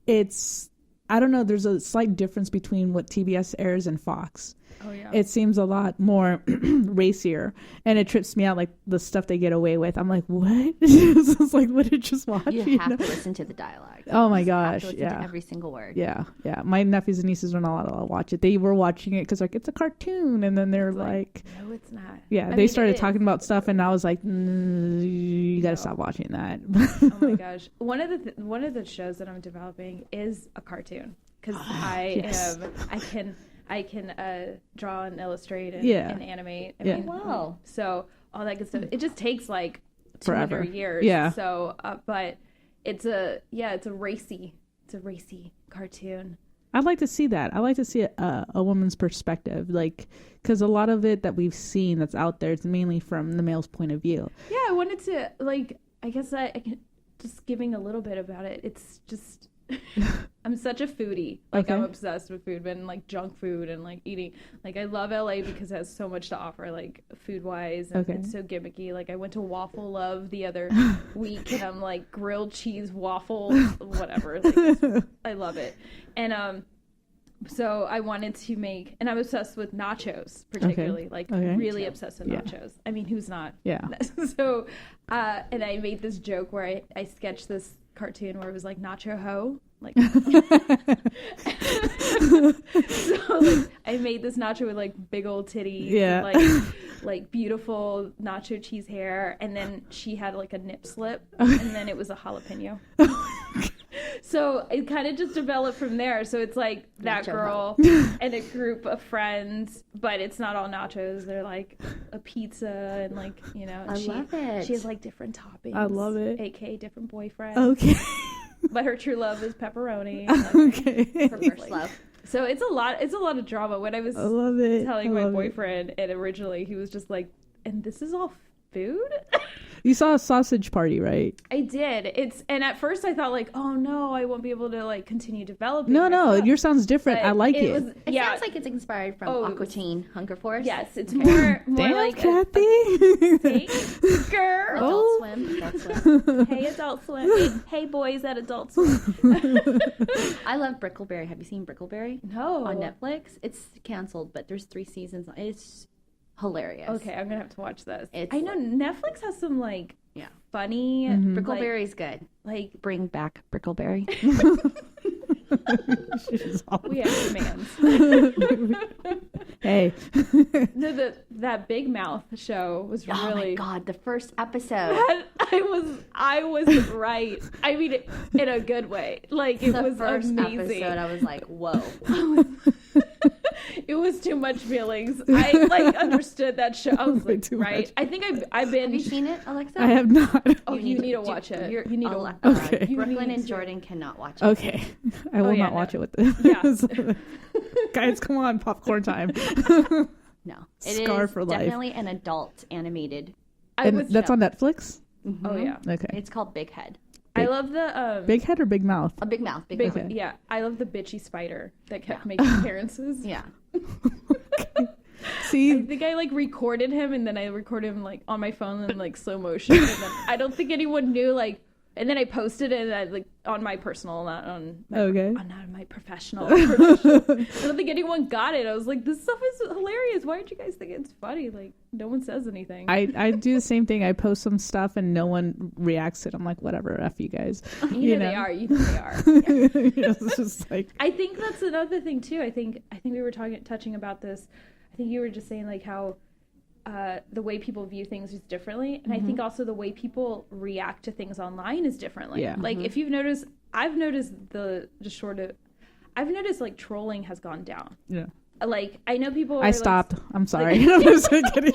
I don't know. There's a slight difference between what TBS airs and Fox. Oh yeah. It seems a lot more racier, and it trips me out, like the stuff they get away with. I'm like, what? It's like, what did you just watch? You have to listen to the dialogue. Oh my You gosh, have to listen yeah. to every single word. Yeah. My nephews and nieces are not allowed to watch it. They were watching it because like it's a cartoon, and then they're like, no, it's not. yeah. They started talking about stuff, and I was like, you got to stop watching that. Oh my gosh, one of the shows that I'm developing is a cartoon because I can draw and illustrate and animate. I mean, wow. So all that good stuff. It just takes like 200 Forever. years. Yeah. So, but it's a racy cartoon. I'd like to see that. I like to see a woman's perspective, like, because a lot of it that we've seen that's out there, it's mainly from the male's point of view. Yeah, I wanted to like. I guess I can just giving a little bit about it. It's just. I'm such a foodie. Like I'm obsessed with food, and like junk food and like eating. Like I love LA because it has so much to offer, like food wise, and it's so gimmicky. Like I went to Waffle Love the other week, and I'm like grilled cheese waffle, whatever. Like, I love it, and so I wanted to make, and I'm obsessed with nachos, particularly, really obsessed with nachos. I mean, who's not? Yeah. So, and I made this joke where I sketched this cartoon where it was like nacho ho, like So like I made this nacho with like big old titties, Yeah. and, like beautiful nacho cheese hair, and then she had like a nip slip, and then it was a jalapeno. So it kind of just developed from there. So it's like that Nacho girl and a group of friends, but it's not all nachos. They're like a pizza and like, you know. I love it. She has like different toppings. I love it. AKA different boyfriends. Okay. But her true love is pepperoni. Okay. Her first love. So it's a lot of drama. When I was I love it. telling I my love it. boyfriend, and originally he was just like, and this is all food? You saw a sausage party, right? I did. And at first I thought like, oh no, I won't be able to like continue developing. No, my stuff. yours sounds different. But I like it. was- It yeah. sounds like it's inspired from Aqua Teen Hunger Force. Yes, it's more Damn, like Kathy. thanks, girl. Adult Oh. Swim. Adult Swim. Hey, Adult Swim. Hey, boys at Adult Swim. I love Brickleberry. Have you seen Brickleberry? No. On Netflix? It's canceled, but there's 3 seasons. It's hilarious. Okay, I'm gonna have to watch this. It's I know Netflix has some like Yeah. funny Brickleberry's good. like Bring back Brickleberry. She's all- we have demands. Hey. No, that Big Mouth show was Oh my really. god, the first episode. I was right. I mean, in a good way. Like it The was first amazing. episode, I was like, whoa. It was too much feelings. I like understood that show. I was Way like, too right. much. I think I've been. Have you seen it, Alexa? I have not. Oh, you need to watch it. You need to. Okay. Brooklyn and Jordan cannot watch it. Okay. I will yeah, not no. watch it with this. Yeah. Guys, come on, popcorn time. No. It Scar is for life. definitely an adult animated. And that's on Netflix? Oh yeah. Okay. It's called Big Head. I love the Big head or big mouth? A big mouth. Big big. mouth. Okay. Yeah, I love the bitchy spider that kept making appearances. Yeah. I See, think I like recorded him, and then I recorded him like on my phone in like slow motion. And then I don't think anyone knew like. And then I posted it like on my personal, not on my, Okay. not on my professional. I don't think anyone got it. I was like, this stuff is hilarious. Why don't you guys think it's funny? Like no one says anything. I do the same thing. I post some stuff and no one reacts to it. I'm like, whatever, F you guys. you know they are. You know they are. It's just like, I think that's another thing too. I think we were touching about this. I think you were just saying like how the way people view things is differently, and I think also the way people react to things online is differently. Yeah. Like if you've noticed, I've noticed like trolling has gone down. yeah. Like I know people. I are, stopped. Like, I'm sorry. I'm just kidding.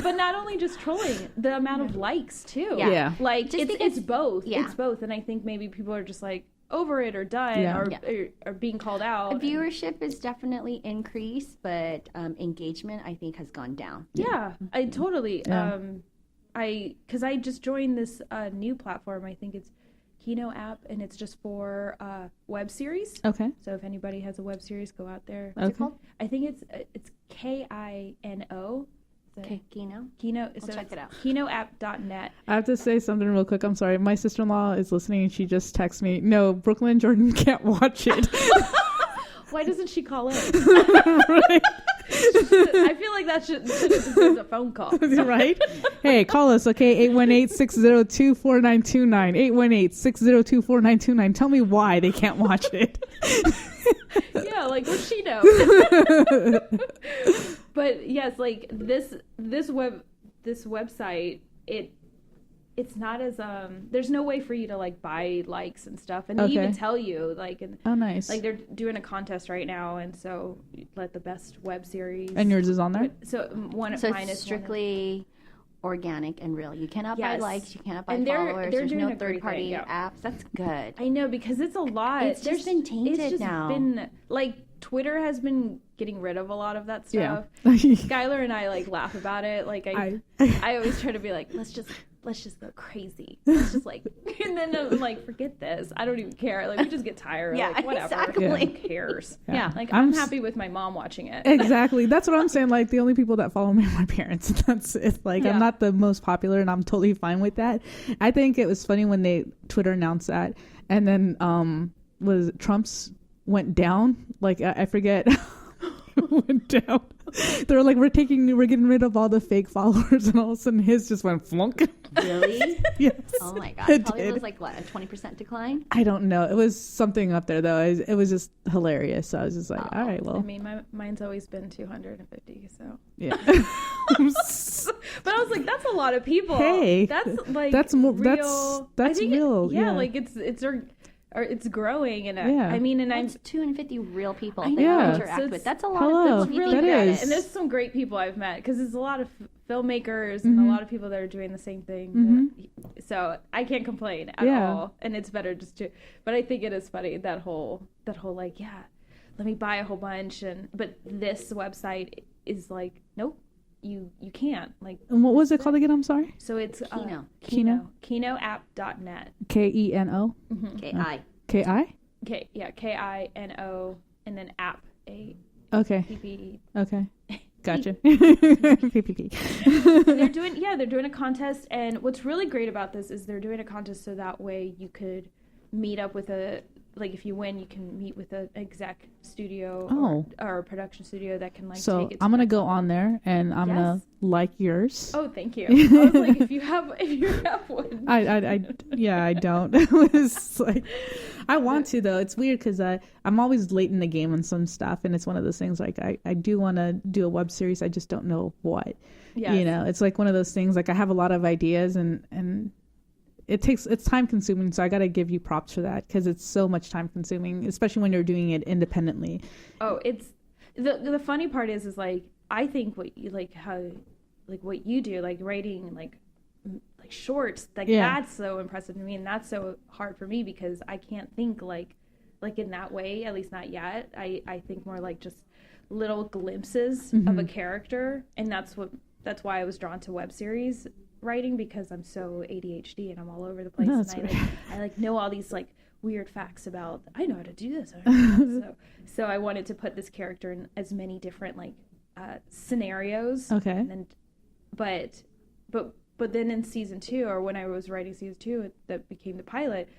but not only just trolling, the amount of likes too. Yeah. Like Just it's because- both. yeah. It's both, and I think maybe people are just like over it or done Yeah. or being called out. Viewership is definitely increased, but engagement I think has gone down. Yeah, I totally. Yeah. Because I just joined this new platform. I think it's Kino app, and it's just for web series. Okay. So if anybody has a web series, go out there. What's it called? I think it's KINO. Okay, Kino. Kino. I'll check it out. KinoApp.net. I have to say something real quick. I'm sorry. My sister-in-law is listening and she just texted me, no, Brooklyn and Jordan can't watch it. Why doesn't she call in? Right? I feel like that should have deserved a phone call. Right? Hey, call us, okay? 818-602-4929. 818-602-4929. Tell me why they can't watch it. Yeah, like what's she know? But yes, like this website, it's not as there's no way for you to like buy likes and stuff, and they Okay. even tell you like Oh, nice. like they're doing a contest right now, and so let the best web series. And yours is on there? So one of So mine it's is strictly organic and real. You cannot buy Yes. likes. You cannot buy And they're followers. doing There's no a great third-party thing, yeah. apps. That's good. I know, because it's a lot. It's just been tainted it's just now. Been like Twitter has been getting rid of a lot of that Yeah. stuff. Skylar and I like laugh about it. Like I always try to be like, let's just go crazy. Let's just like, and then I'm like, forget this. I don't even care. Like we just get tired. Yeah, like whatever. exactly. Who cares? Yeah. Like I'm I'm happy with my mom watching it. Exactly. That's what I'm saying. Like the only people that follow me are my parents. That's it. Like Yeah. I'm not the most popular and I'm totally fine with that. I think it was funny when Twitter announced that, and then was Trump's went down. Like I forget went down. They were like, we're getting rid of all the fake followers, and all of a sudden his just went flunk. Really? Yes. Oh my gosh. It Probably did. was like, what, a 20% decline? I don't know. It was something up there though. It was just hilarious. So I was just like, all right, I well, mean, mine's always been 250. So yeah. but I was like, that's a lot of people. Hey, that's like that's more. real. That's I think real. yeah, like it's growing, and Yeah. I mean, and That's 250 real people I that know. you interact So with. That's a lot hello. of people. really That good. is. And there's some great people I've met because there's a lot of filmmakers and a lot of people that are doing the same thing. So I can't complain at all, and it's better just to. But I think it is funny that whole like, yeah, let me buy a whole bunch, but this website is like, nope, you can't, like. And what was it called again? I'm sorry. So it's Keno? KenoApp.net. KENO. K-I. KI. KINO and then app Okay. APP. Okay. Gotcha. PPP. They're doing a contest, and what's really great about this is they're doing a contest so that way you could meet up with if you win, you can meet with an exec studio or a production studio that can So take it to I'm gonna the next go level. on there and I'm gonna like yours. Oh, thank you. I was like, if you have one. I don't. It was like, I want to though. It's weird because I'm always late in the game on some stuff, and it's one of those things like I do want to do a web series. I just don't know what. Yes. You know, it's like one of those things. Like I have a lot of ideas and. It's time consuming, so I got to give you props for that because it's so much time consuming, especially when you're doing it independently. Oh, it's the funny part is like I think what you what you do, like writing like shorts, like that's so impressive to me, and that's so hard for me because I can't think like in that way, at least not yet. I think more like just little glimpses of a character, and that's why I was drawn to web series writing because I'm so ADHD and I'm all over the place, and I know all these like weird facts about I know how to do this. So I wanted to put this character in as many different like scenarios. Okay. And then, but then in season 2, or when I was writing season 2 that became the pilot,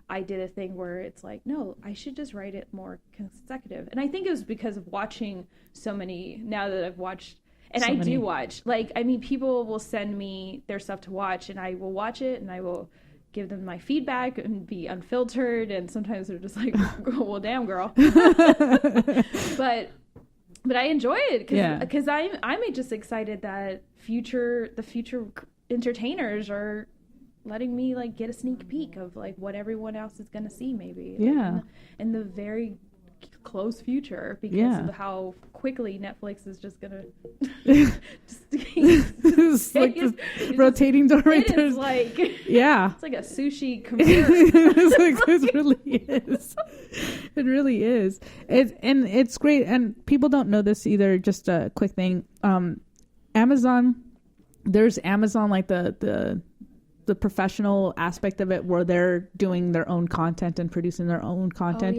I did a thing where it's like, no, I should just write it more consecutive. And I think it was because of watching so many, now that I've watched. And I do watch. Like, I mean, people will send me their stuff to watch, and I will watch it, and I will give them my feedback and be unfiltered. And sometimes they're just like, well, damn, girl. But I enjoy it because I'm just excited that the future entertainers are letting me like get a sneak peek of like what everyone else is going to see maybe. Yeah. In the very close future because of how quickly Netflix is just gonna It's like this rotating door right there. It is like it's like a sushi computer. It really is. It really is. It's great, and people don't know this either. Just a quick thing. Amazon, there's Amazon like the professional aspect of it where they're doing their own content and producing their own content.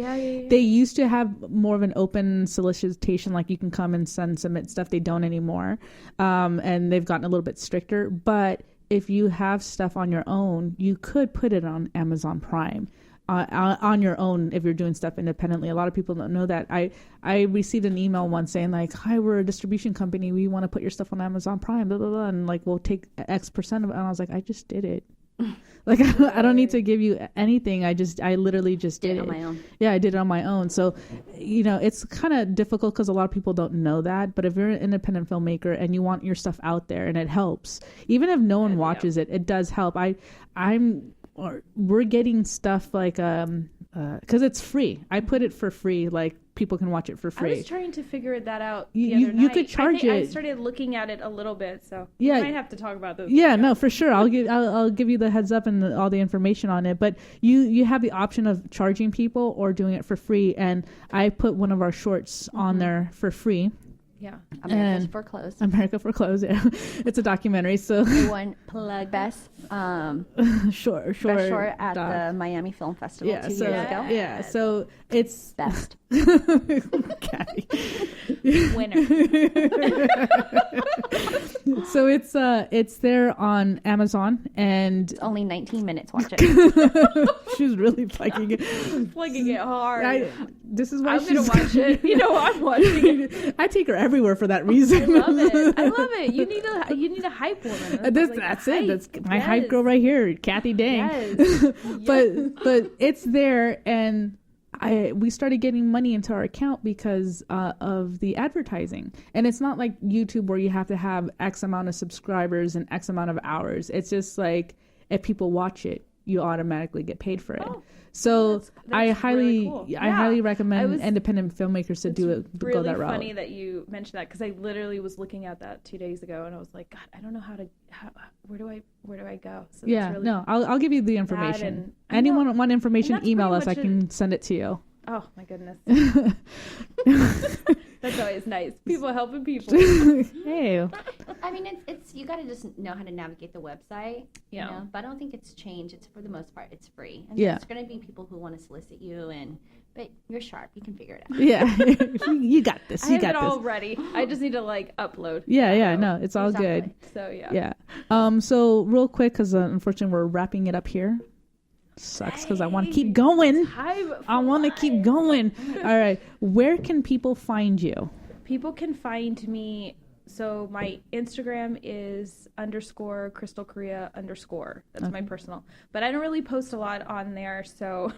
They used to have more of an open solicitation, like you can come and submit stuff. They don't anymore. And they've gotten a little bit stricter. But if you have stuff on your own, you could put it on Amazon Prime. On your own if you're doing stuff independently. A lot of people don't know that. I received an email once saying like, hi, we're a distribution company, we want to put your stuff on Amazon Prime, blah blah blah, and like we'll take X% of it. And I was like, I just did it. Like I don't need to give you anything. I literally just did it on my own. Yeah, I did it on my own. So it's kind of difficult because a lot of people don't know that. But if you're an independent filmmaker and you want your stuff out there, and it helps, even if no one watches it does help. We're getting stuff like because it's free. I put it for free, like people can watch it for free. I was trying to figure that out the other night. You could charge it. I started looking at it a little bit, so we might have to talk about those. Yeah, no, for sure. I'll give you the heads up and all the information on it. But you have the option of charging people or doing it for free. And I put one of our shorts on there for free. Yeah. America's for Clothes. America for Clothes, yeah. It's a documentary, so One plug best sure at the Miami Film Festival 2 years ago. Yeah, so it's Best. Winner. So it's there on Amazon, and It's only 19 minutes. Watch it. she's really plugging it. Plugging it hard. This is why I'm gonna watch it. You know, I'm watching it. I take her everywhere for that reason. I love it. I love it. You need a hype woman. That's it. That's my hype girl right here, Kathy Dang. Yes. But it's there, and we started getting money into our account because of the advertising. And it's not like YouTube where you have to have X amount of subscribers and X amount of hours. It's just like if people watch it, you automatically get paid for it. Oh, so that's I highly, really cool. I highly recommend independent filmmakers to do it. Really go that route. Funny that you mentioned that, because I literally was looking at that 2 days ago, and I was like, God, I don't know where do I go? So yeah, really I'll give you the information. Anyone want information? Email us. I can send it to you. Oh my goodness. That's always nice. People helping people. Hey. I mean, it's you got to just know how to navigate the website. Yeah. You know? But I don't think it's changed. It's, for the most part, it's free. And yeah. there's going to be people who want to solicit you, but you're sharp. You can figure it out. Yeah. You got this. I have it all ready. I just need to upload. Yeah. No, it's all good. So yeah. Yeah. So real quick, because unfortunately we're wrapping it up here. Sucks because I want to keep going. I want to keep going. All right. Where can people find you? People can find me. So my Instagram is _Crystal Correa _ That's my personal. But I don't really post a lot on there. So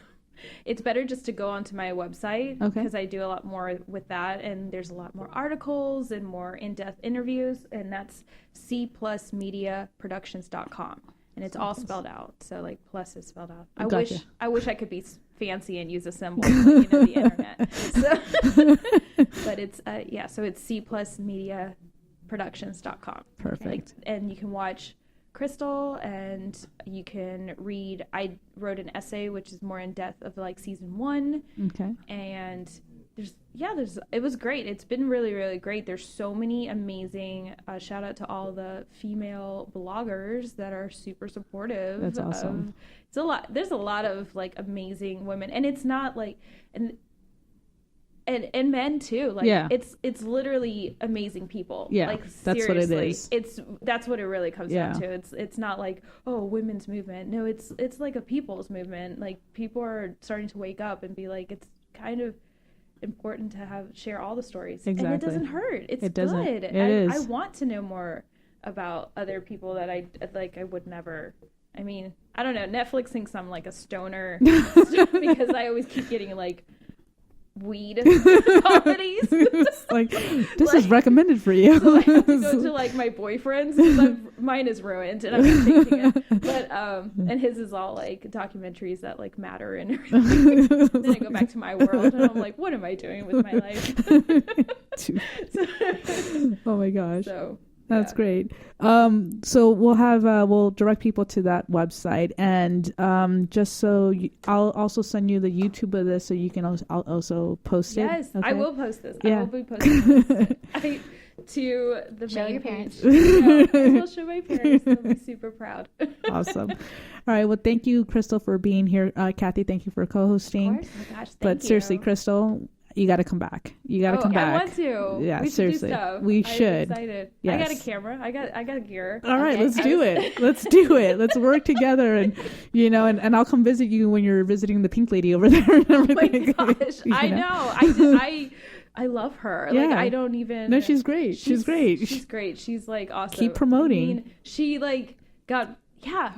it's better just to go onto my website. Because I do a lot more with that. And there's a lot more articles and more in-depth interviews. And that's c+mediaproductions.com. And it's all spelled out. So plus is spelled out. I wish I could be fancy and use a symbol, but the internet. So, but it's so it's c+mediaproductions.com. Perfect. And you can watch Krystal, and you can read. I wrote an essay which is more in depth of season 1. Okay. And it was great. It's been really, really great. There's so many amazing, shout out to all the female bloggers that are super supportive. That's awesome. There's a lot of amazing women, and it's not and men too. It's literally amazing people. Yeah. That's what it is. That's what it really comes down to. It's not women's movement. No, it's a people's movement. People are starting to wake up and be it's kind of important to share all the stories. Exactly. And it doesn't hurt. It's good. I want to know more about other people that I would never. I mean, I don't know. Netflix thinks I'm a stoner because I always keep getting weed comedies. This is recommended for you. So I have to go to my boyfriend's because mine is ruined and I'm not taking it. But and his is all documentaries that matter and everything. Then I go back to my world and I'm what am I doing with my life? Oh my gosh. So that's great. So we'll direct people to that website, and just so I'll also send you the YouTube of this, so you can also post it. Yes, okay? I will post this. Yeah. I will be posting this. To the show main your page. parents. I will show my parents. They'll be super proud. Awesome. All right. Well, thank you, Krystal, for being here. Kathy, thank you for co-hosting. Of course. Oh my gosh, but seriously, Krystal, you got to come back. You got to come back. I want to. Yeah, we seriously. Should do stuff. We should. I'm excited. Yes. I got a camera. I got gear. All right, let's do it. Let's do it. Let's work together, and and I'll come visit you when you're visiting the pink lady over there and everything. Oh my gosh. I know. I love her. Yeah. I don't even. No, she's great. She's great. She's great. She's awesome. Keep promoting. I mean, she got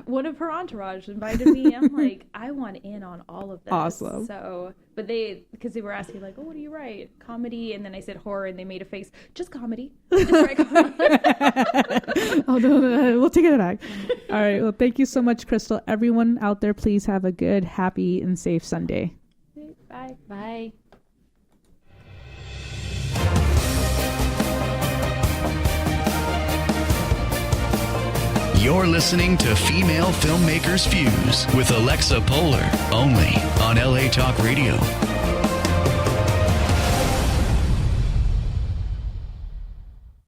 one of her entourage invited me. I'm I want in on all of this. Awesome. So, but because they were asking oh, what do you write? Comedy, and then I said horror, and they made a face. Just comedy. Just write comedy. Oh no, we'll take it back. All right. Well, thank you so much, Krystal. Everyone out there, please have a good, happy, and safe Sunday. Bye. Bye. You're listening to Female Filmmakers Fuse with Alexa Poehler, only on LA Talk Radio.